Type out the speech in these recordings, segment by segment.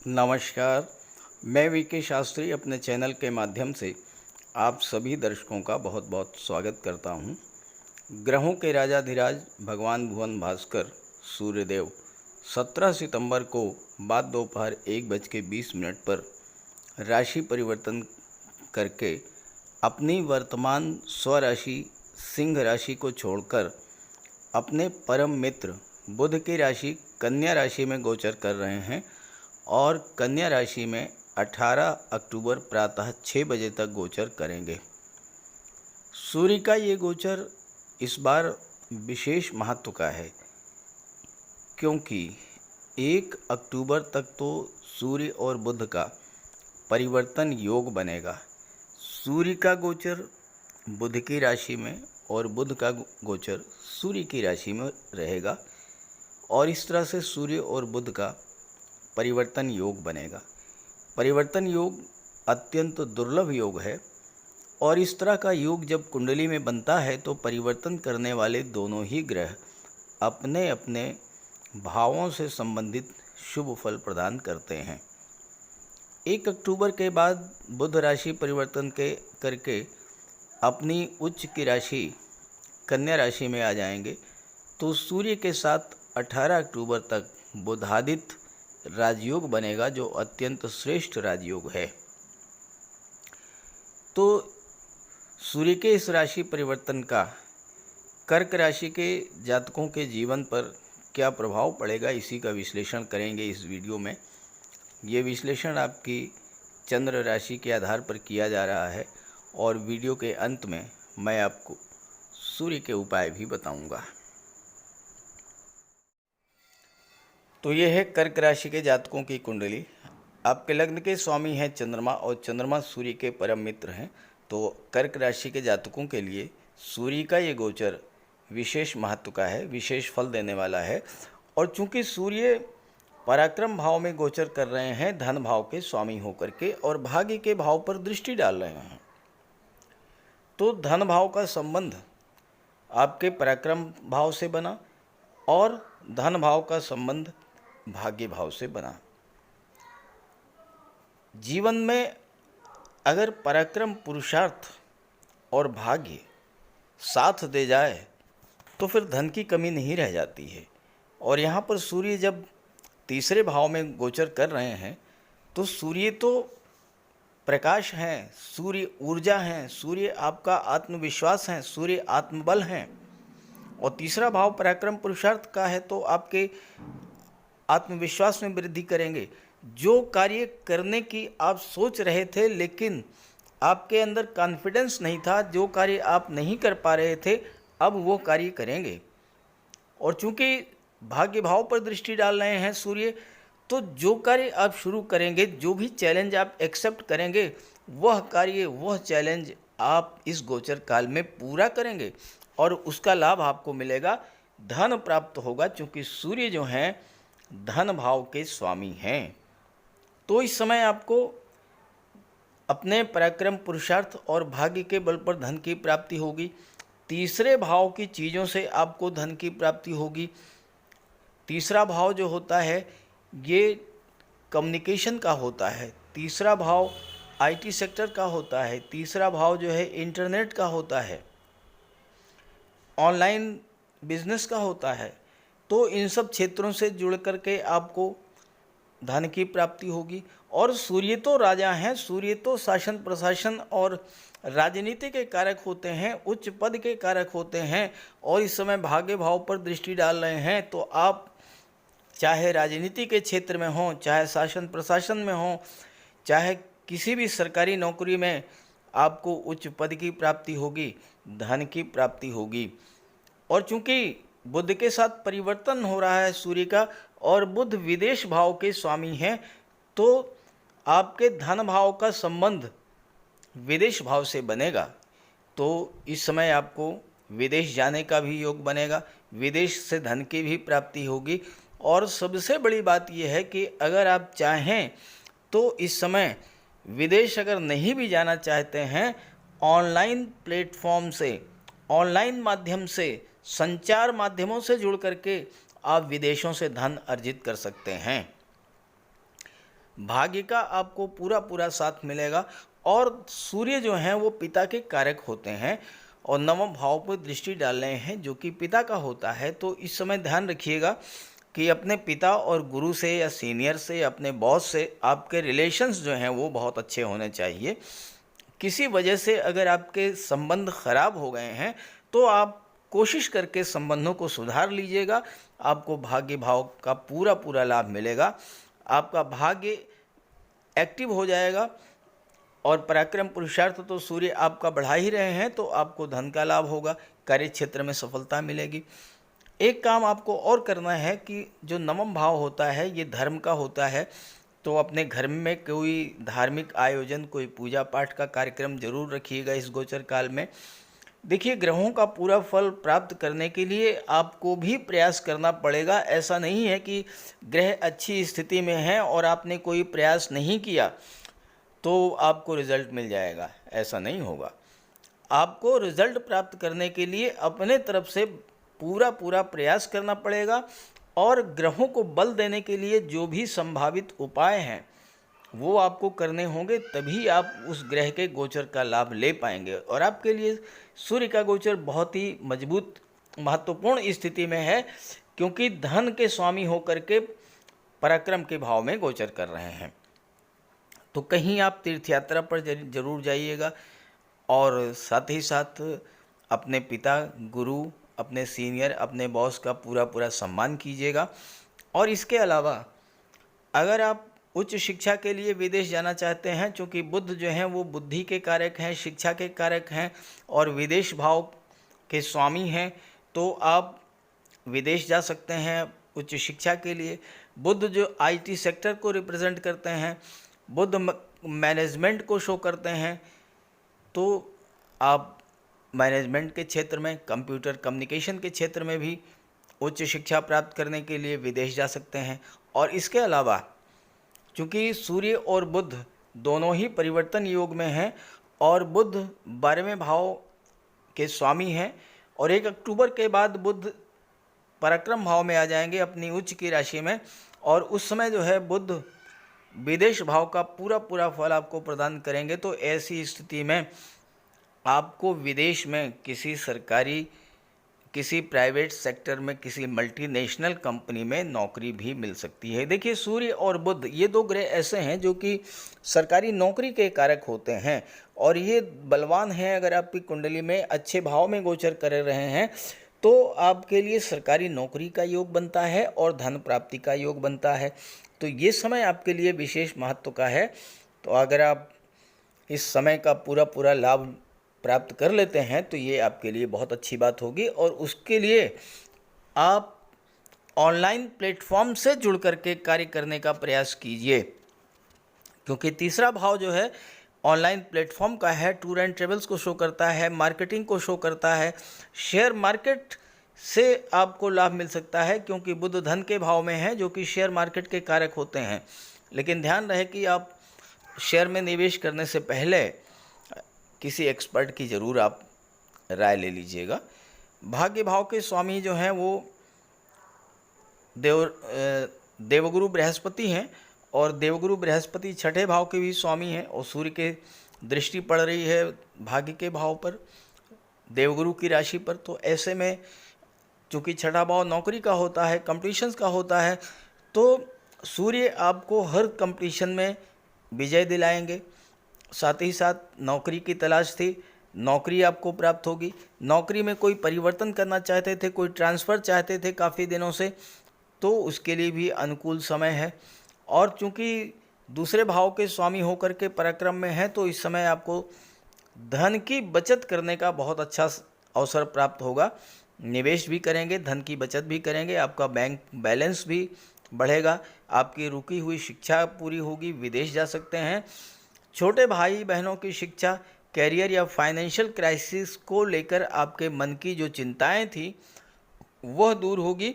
नमस्कार। मैं वीके शास्त्री अपने चैनल के माध्यम से आप सभी दर्शकों का बहुत बहुत स्वागत करता हूं। ग्रहों के राजाधिराज भगवान भुवन भास्कर सूर्यदेव 17 सितंबर को बाद दोपहर 1:20 पर राशि परिवर्तन करके अपनी वर्तमान स्वराशि सिंह राशि को छोड़कर अपने परम मित्र बुध की राशि कन्या राशि में गोचर कर रहे हैं और कन्या राशि में 18 अक्टूबर प्रातः 6 बजे तक गोचर करेंगे। सूर्य का ये गोचर इस बार विशेष महत्व का है, क्योंकि 1 अक्टूबर तक तो सूर्य और बुध का परिवर्तन योग बनेगा। सूर्य का गोचर बुध की राशि में और बुध का गोचर सूर्य की राशि में रहेगा और इस तरह से सूर्य और बुध का परिवर्तन योग बनेगा। परिवर्तन योग अत्यंत दुर्लभ योग है और इस तरह का योग जब कुंडली में बनता है तो परिवर्तन करने वाले दोनों ही ग्रह अपने अपने भावों से संबंधित शुभ फल प्रदान करते हैं। 1 अक्टूबर के बाद बुध राशि परिवर्तन करके अपनी उच्च की राशि कन्या राशि में आ जाएंगे, तो सूर्य के साथ 18 अक्टूबर तक बुधादित्य राजयोग बनेगा, जो अत्यंत श्रेष्ठ राजयोग है। तो सूर्य के इस राशि परिवर्तन का कर्क राशि के जातकों के जीवन पर क्या प्रभाव पड़ेगा, इसी का विश्लेषण करेंगे इस वीडियो में। ये विश्लेषण आपकी चंद्र राशि के आधार पर किया जा रहा है और वीडियो के अंत में मैं आपको सूर्य के उपाय भी बताऊंगा। तो ये है कर्क राशि के जातकों की कुंडली। आपके लग्न के स्वामी हैं चंद्रमा और चंद्रमा सूर्य के परम मित्र हैं। तो कर्क राशि के जातकों के लिए सूर्य का ये गोचर विशेष महत्व का है, विशेष फल देने वाला है। और चूंकि सूर्य पराक्रम भाव में गोचर कर रहे हैं धन भाव के स्वामी होकर के और भाग्य के भाव पर दृष्टि डाल रहे हैं, तो धन भाव का संबंध आपके पराक्रम भाव से बना और धन भाव का संबंध भाग्य भाव से बना। जीवन में अगर पराक्रम, पुरुषार्थ और भाग्य साथ दे जाए तो फिर धन की कमी नहीं रह जाती है। और यहाँ पर सूर्य जब तीसरे भाव में गोचर कर रहे हैं तो सूर्य तो प्रकाश हैं, सूर्य ऊर्जा हैं, सूर्य आपका आत्मविश्वास हैं, सूर्य आत्मबल हैं। और तीसरा भाव पराक्रम पुरुषार्थ का है तो आपके आत्मविश्वास में वृद्धि करेंगे। जो कार्य करने की आप सोच रहे थे लेकिन आपके अंदर कॉन्फिडेंस नहीं था, जो कार्य आप नहीं कर पा रहे थे, अब वो कार्य करेंगे। और चूंकि भाग्य भाव पर दृष्टि डाल रहे हैं सूर्य, तो जो कार्य आप शुरू करेंगे, जो भी चैलेंज आप एक्सेप्ट करेंगे, वह कार्य, वह चैलेंज आप इस गोचर काल में पूरा करेंगे और उसका लाभ आपको मिलेगा, धन प्राप्त होगा। चूँकि सूर्य जो हैं धन भाव के स्वामी हैं, तो इस समय आपको अपने पराक्रम, पुरुषार्थ और भाग्य के बल पर धन की प्राप्ति होगी। तीसरे भाव की चीज़ों से आपको धन की प्राप्ति होगी। तीसरा भाव जो होता है ये कम्युनिकेशन का होता है, तीसरा भाव आईटी सेक्टर का होता है, तीसरा भाव जो है इंटरनेट का होता है, ऑनलाइन बिजनेस का होता है। तो इन सब क्षेत्रों से जुड़ करके आपको धन की प्राप्ति होगी। और सूर्य तो राजा हैं, सूर्य तो शासन प्रशासन और राजनीति के कारक होते हैं, उच्च पद के कारक होते हैं। और इस समय भाग्य भाव पर दृष्टि डाल रहे हैं, तो आप चाहे राजनीति के क्षेत्र में हों, चाहे शासन प्रशासन में हों, चाहे किसी भी सरकारी नौकरी में, आपको उच्च पद की प्राप्ति होगी, धन की प्राप्ति होगी। और चूंकि बुध के साथ परिवर्तन हो रहा है सूर्य का और बुध विदेश भाव के स्वामी हैं, तो आपके धन भाव का संबंध विदेश भाव से बनेगा। तो इस समय आपको विदेश जाने का भी योग बनेगा, विदेश से धन की भी प्राप्ति होगी। और सबसे बड़ी बात यह है कि अगर आप चाहें तो इस समय विदेश अगर नहीं भी जाना चाहते हैं, ऑनलाइन प्लेटफॉर्म से, ऑनलाइन माध्यम से, संचार माध्यमों से जुड़ करके आप विदेशों से धन अर्जित कर सकते हैं। भाग्य का आपको पूरा पूरा साथ मिलेगा। और सूर्य जो हैं वो पिता के कारक होते हैं और नवम भाव पर दृष्टि डाल रहे हैं जो कि पिता का होता है। तो इस समय ध्यान रखिएगा कि अपने पिता और गुरु से या सीनियर से, अपने बॉस से आपके रिलेशंस जो हैं वो बहुत अच्छे होने चाहिए। किसी वजह से अगर आपके संबंध खराब हो गए हैं तो आप कोशिश करके संबंधों को सुधार लीजिएगा। आपको भाग्य भाव का पूरा पूरा लाभ मिलेगा। आपका भाग्य एक्टिव हो जाएगा और पराक्रम पुरुषार्थ तो सूर्य आपका बढ़ा ही रहे हैं, तो आपको धन का लाभ होगा, कार्य क्षेत्र में सफलता मिलेगी। एक काम आपको और करना है कि जो नवम भाव होता है ये धर्म का होता है, तो अपने घर में कोई धार्मिक आयोजन, कोई पूजा पाठ का कार्यक्रम जरूर रखिएगा इस गोचर काल में। देखिए, ग्रहों का पूरा फल प्राप्त करने के लिए आपको भी प्रयास करना पड़ेगा। ऐसा नहीं है कि ग्रह अच्छी स्थिति में हैं और आपने कोई प्रयास नहीं किया तो आपको रिजल्ट मिल जाएगा, ऐसा नहीं होगा। आपको रिजल्ट प्राप्त करने के लिए अपने तरफ से पूरा पूरा प्रयास करना पड़ेगा और ग्रहों को बल देने के लिए जो भी संभावित उपाय हैं वो आपको करने होंगे, तभी आप उस ग्रह के गोचर का लाभ ले पाएंगे। और आपके लिए सूर्य का गोचर बहुत ही मजबूत, महत्वपूर्ण स्थिति में है, क्योंकि धन के स्वामी होकर के पराक्रम के भाव में गोचर कर रहे हैं। तो कहीं आप तीर्थ यात्रा पर जरूर जाइएगा और साथ ही साथ अपने पिता, गुरु, अपने सीनियर, अपने बॉस का पूरा पूरा सम्मान कीजिएगा। और इसके अलावा अगर आप उच्च शिक्षा के लिए विदेश जाना चाहते हैं, चूँकि बुध जो हैं वो बुद्धि के कारक हैं, शिक्षा के कारक हैं और विदेश भाव के स्वामी हैं, तो आप विदेश जा सकते हैं उच्च शिक्षा के लिए। बुध जो आईटी सेक्टर को रिप्रेजेंट करते हैं, बुध मैनेजमेंट को शो करते हैं, तो आप मैनेजमेंट के क्षेत्र में, कंप्यूटर कम्युनिकेशन के क्षेत्र में भी उच्च शिक्षा प्राप्त करने के लिए विदेश जा सकते हैं। और इसके अलावा चूँकि सूर्य और बुध दोनों ही परिवर्तन योग में हैं और बुध 12वें भाव के स्वामी हैं और 1 अक्टूबर के बाद बुध पराक्रम भाव में आ जाएंगे अपनी उच्च की राशि में, और उस समय जो है बुध विदेश भाव का पूरा पूरा फल आपको प्रदान करेंगे। तो ऐसी स्थिति में आपको विदेश में किसी सरकारी, किसी प्राइवेट सेक्टर में, किसी मल्टीनेशनल कंपनी में नौकरी भी मिल सकती है। देखिए, सूर्य और बुध ये दो ग्रह ऐसे हैं जो कि सरकारी नौकरी के कारक होते हैं और ये बलवान हैं। अगर आपकी कुंडली में अच्छे भाव में गोचर कर रहे हैं तो आपके लिए सरकारी नौकरी का योग बनता है और धन प्राप्ति का योग बनता है। तो ये समय आपके लिए विशेष महत्व का है। तो अगर आप इस समय का पूरा पूरा लाभ प्राप्त कर लेते हैं तो ये आपके लिए बहुत अच्छी बात होगी। और उसके लिए आप ऑनलाइन प्लेटफॉर्म से जुड़ करके कार्य करने का प्रयास कीजिए, क्योंकि तीसरा भाव जो है ऑनलाइन प्लेटफॉर्म का है, टूर एंड ट्रेवल्स को शो करता है, मार्केटिंग को शो करता है। शेयर मार्केट से आपको लाभ मिल सकता है क्योंकि बुध धन के भाव में है जो कि शेयर मार्केट के कारक होते हैं। लेकिन ध्यान रहे कि आप शेयर में निवेश करने से पहले किसी एक्सपर्ट की ज़रूर आप राय ले लीजिएगा। भाग्य भाव के स्वामी जो हैं वो देवगुरु बृहस्पति हैं और देवगुरु बृहस्पति 6ठे भाव के भी स्वामी हैं और सूर्य के दृष्टि पड़ रही है भाग्य के भाव पर, देवगुरु की राशि पर। तो ऐसे में चूँकि 6ठा भाव नौकरी का होता है, कंपटीशंस का होता है, तो सूर्य आपको हर कंपटीशन में विजय दिलाएंगे। साथ ही साथ नौकरी की तलाश थी, नौकरी आपको प्राप्त होगी। नौकरी में कोई परिवर्तन करना चाहते थे, कोई ट्रांसफ़र चाहते थे काफ़ी दिनों से, तो उसके लिए भी अनुकूल समय है। और चूँकि दूसरे भाव के स्वामी होकर के पराक्रम में है तो इस समय आपको धन की बचत करने का बहुत अच्छा अवसर प्राप्त होगा। निवेश भी करेंगे, धन की बचत भी करेंगे, आपका बैंक बैलेंस भी बढ़ेगा, आपकी रुकी हुई शिक्षा पूरी होगी, विदेश जा सकते हैं। छोटे भाई बहनों की शिक्षा, कैरियर या फाइनेंशियल क्राइसिस को लेकर आपके मन की जो चिंताएं थी वह दूर होगी।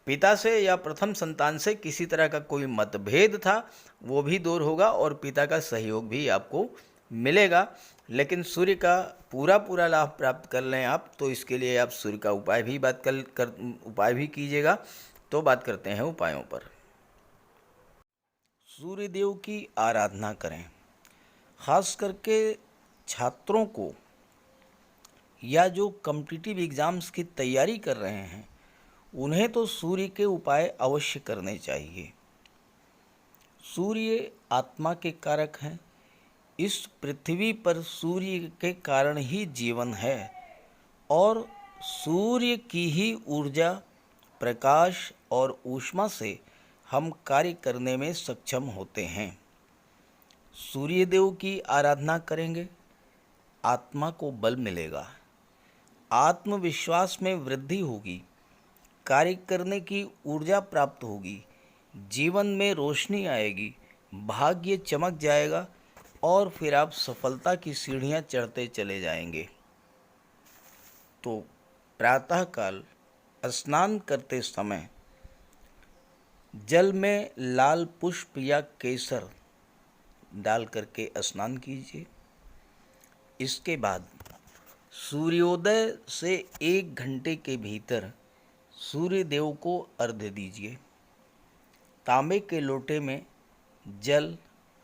पिता से या प्रथम संतान से किसी तरह का कोई मतभेद था वो भी दूर होगा और पिता का सहयोग भी आपको मिलेगा। लेकिन सूर्य का पूरा पूरा लाभ प्राप्त कर लें आप, तो इसके लिए आप सूर्य का उपाय भी उपाय भी कीजिएगा। तो बात करते हैं उपायों पर। सूर्यदेव की आराधना करें। खास करके छात्रों को या जो कॉम्पिटिटिव एग्ज़ाम्स की तैयारी कर रहे हैं उन्हें तो सूर्य के उपाय अवश्य करने चाहिए। सूर्य आत्मा के कारक हैं। इस पृथ्वी पर सूर्य के कारण ही जीवन है और सूर्य की ही ऊर्जा, प्रकाश और ऊष्मा से हम कार्य करने में सक्षम होते हैं। सूर्यदेव की आराधना करेंगे, आत्मा को बल मिलेगा, आत्मविश्वास में वृद्धि होगी, कार्य करने की ऊर्जा प्राप्त होगी, जीवन में रोशनी आएगी, भाग्य चमक जाएगा और फिर आप सफलता की सीढ़ियां चढ़ते चले जाएंगे। तो प्रातःकाल स्नान करते समय जल में लाल पुष्प या केसर डाल करके स्नान कीजिए। इसके बाद सूर्योदय से 1 घंटे के भीतर सूर्य देव को अर्घ्य दीजिए। तांबे के लोटे में जल,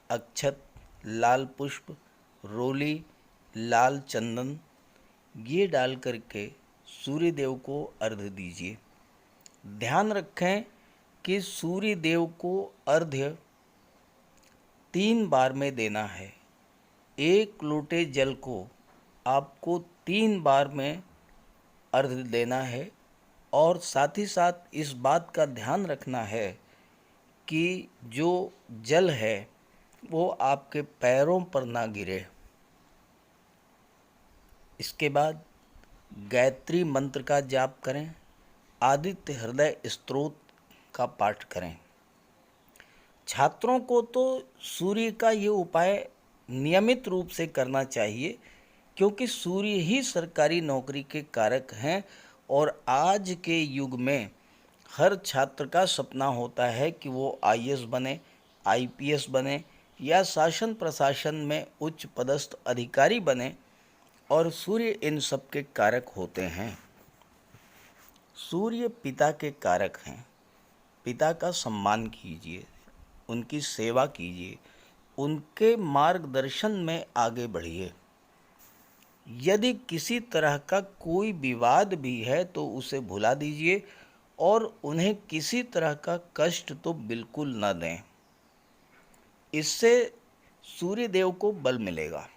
अक्षत, लाल पुष्प, रोली, लाल चंदन ये डाल करके सूर्य देव को अर्घ्य दीजिए। ध्यान रखें कि सूर्य देव को अर्घ्य 3 बार में देना है। 1 लोटे जल को आपको 3 बार में अर्घ्य देना है और साथ ही साथ इस बात का ध्यान रखना है कि जो जल है वो आपके पैरों पर ना गिरे। इसके बाद गायत्री मंत्र का जाप करें, आदित्य हृदय स्तोत्र का पाठ करें। छात्रों को तो सूर्य का ये उपाय नियमित रूप से करना चाहिए क्योंकि सूर्य ही सरकारी नौकरी के कारक हैं और आज के युग में हर छात्र का सपना होता है कि वो आईएएस बने, आईपीएस बने या शासन प्रशासन में उच्च पदस्थ अधिकारी बने और सूर्य इन सब के कारक होते हैं। सूर्य पिता के कारक हैं। पिता का सम्मान कीजिए, उनकी सेवा कीजिए, उनके मार्गदर्शन में आगे बढ़िए। यदि किसी तरह का कोई विवाद भी है तो उसे भुला दीजिए और उन्हें किसी तरह का कष्ट तो बिल्कुल न दें। इससे सूर्यदेव को बल मिलेगा।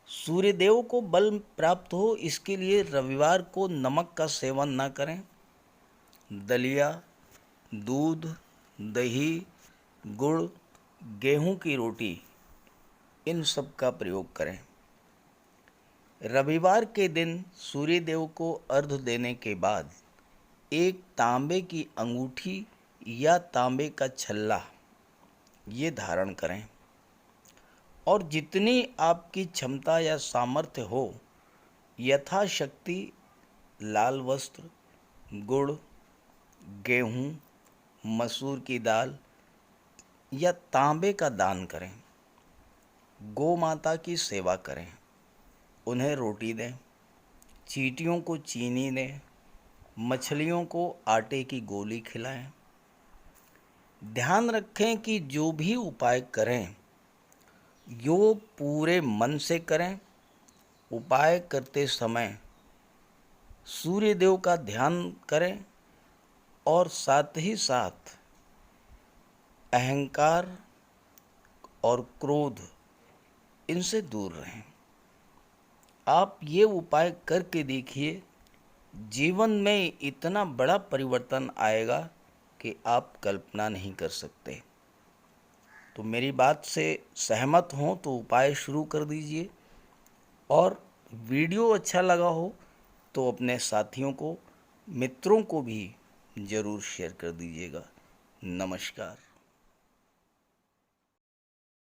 सूर्यदेव को बल प्राप्त हो इसके लिए रविवार को नमक का सेवन न करें। दलिया, दूध, दही, गुड़, गेहूं की रोटी इन सब का प्रयोग करें। रविवार के दिन सूर्यदेव को अर्घ्य देने के बाद एक तांबे की अंगूठी या तांबे का छल्ला ये धारण करें और जितनी आपकी क्षमता या सामर्थ्य हो यथाशक्ति लाल वस्त्र, गुड़, गेहूं, मसूर की दाल या तांबे का दान करें। गौ माता की सेवा करें, उन्हें रोटी दें, चींटियों को चीनी दें, मछलियों को आटे की गोली खिलाएं। ध्यान रखें कि जो भी उपाय करें यो पूरे मन से करें। उपाय करते समय सूर्यदेव का ध्यान करें और साथ ही साथ अहंकार और क्रोध इनसे दूर रहें। आप ये उपाय करके देखिए, जीवन में इतना बड़ा परिवर्तन आएगा कि आप कल्पना नहीं कर सकते। तो मेरी बात से सहमत हों तो उपाय शुरू कर दीजिए और वीडियो अच्छा लगा हो तो अपने साथियों को, मित्रों को भी ज़रूर शेयर कर दीजिएगा। नमस्कार।